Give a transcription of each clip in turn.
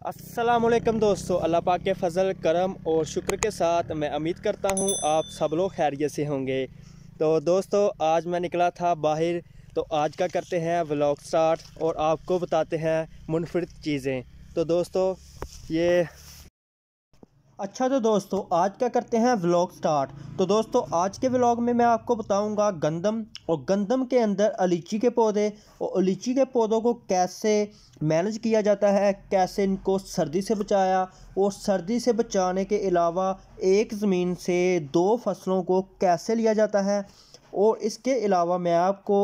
अस्सलाम वालेकुम दोस्तों, अल्लाह पाक के फ़ज़ल करम और शुक्र के साथ मैं उम्मीद करता हूँ आप सब लोग खैरियत से होंगे। तो दोस्तों आज मैं निकला था बाहर, तो आज का करते हैं व्लॉग स्टार्ट और आपको बताते हैं मुनफरिद चीज़ें। तो दोस्तों तो दोस्तों आज क्या करते हैं व्लॉग स्टार्ट। तो दोस्तों आज के व्लॉग में मैं आपको बताऊंगा गंदम और गंदम के अंदर अलीची के पौधे और अलीची के पौधों को कैसे मैनेज किया जाता है, कैसे इनको सर्दी से बचाया और सर्दी से बचाने के अलावा एक ज़मीन से दो फसलों को कैसे लिया जाता है। और इसके अलावा मैं आपको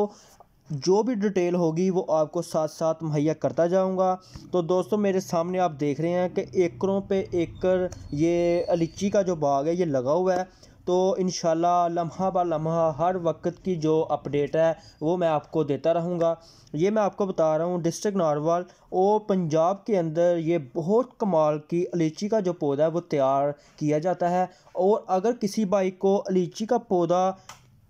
जो भी डिटेल होगी वो आपको साथ साथ मुहैया करता जाऊंगा। तो दोस्तों मेरे सामने आप देख रहे हैं कि एकड़ों पे एकड़ ये लीची का जो बाग है ये लगा हुआ है। तो इंशाल्लाह लम्हा बा लम्हा हर वक्त की जो अपडेट है वो मैं आपको देता रहूँगा। ये मैं आपको बता रहा हूँ डिस्ट्रिक्ट नारवल और पंजाब के अंदर ये बहुत कमाल की लीची का जो पौधा है वो तैयार किया जाता है। और अगर किसी भाई को लीची का पौधा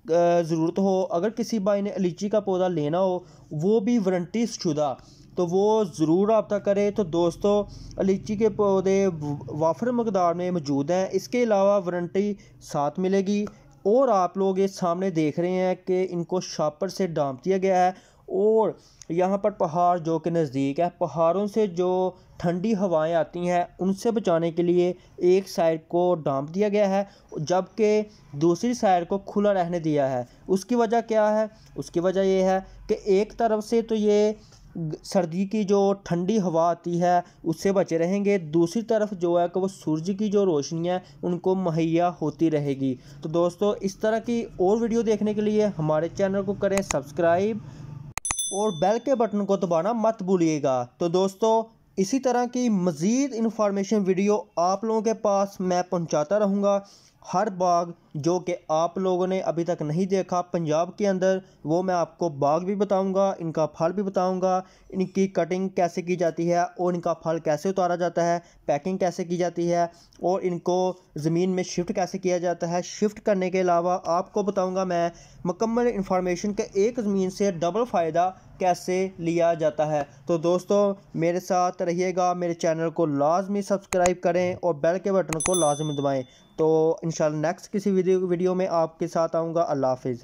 ज़रूरत हो, अगर किसी भाई ने लीची का पौधा लेना हो वो भी वारंटी शुदा, तो वो ज़रूर रब्ता करे। तो दोस्तों लीची के पौधे वाफर मकदार में मौजूद हैं, इसके अलावा वारंटी साथ मिलेगी। और आप लोग ये सामने देख रहे हैं कि इनको शापर से डांप दिया गया है और यहाँ पर पहाड़ जो कि नज़दीक है, पहाड़ों से जो ठंडी हवाएं आती हैं उनसे बचाने के लिए एक साइड को डांप दिया गया है जबकि दूसरी साइड को खुला रहने दिया है। उसकी वजह क्या है? उसकी वजह यह है कि एक तरफ से तो ये सर्दी की जो ठंडी हवा आती है उससे बचे रहेंगे, दूसरी तरफ जो है कि वो सूरज की जो रोशनी है उनको मुहैया होती रहेगी। तो दोस्तों इस तरह की और वीडियो देखने के लिए हमारे चैनल को करें सब्सक्राइब और बेल के बटन को दबाना मत भूलिएगा। तो दोस्तों इसी तरह की मज़ीद इन्फॉर्मेशन वीडियो आप लोगों के पास मैं पहुंचाता रहूँगा। हर बाग जो कि आप लोगों ने अभी तक नहीं देखा पंजाब के अंदर वो मैं आपको बाग भी बताऊंगा, इनका फल भी बताऊंगा, इनकी कटिंग कैसे की जाती है और इनका फल कैसे उतारा जाता है, पैकिंग कैसे की जाती है और इनको ज़मीन में शिफ्ट कैसे किया जाता है। शिफ्ट करने के अलावा आपको बताऊंगा मैं मुकम्मल इन्फॉर्मेशन के एक ज़मीन से डबल फ़ायदा कैसे लिया जाता है। तो दोस्तों मेरे साथ रहिएगा, मेरे चैनल को लाजमी सब्सक्राइब करें और बेल के बटन को लाजमी दबाएं। तो इंशाल्लाह नेक्स्ट किसी वीडियो में आपके साथ आऊँगा। अल्लाह हाफिज़।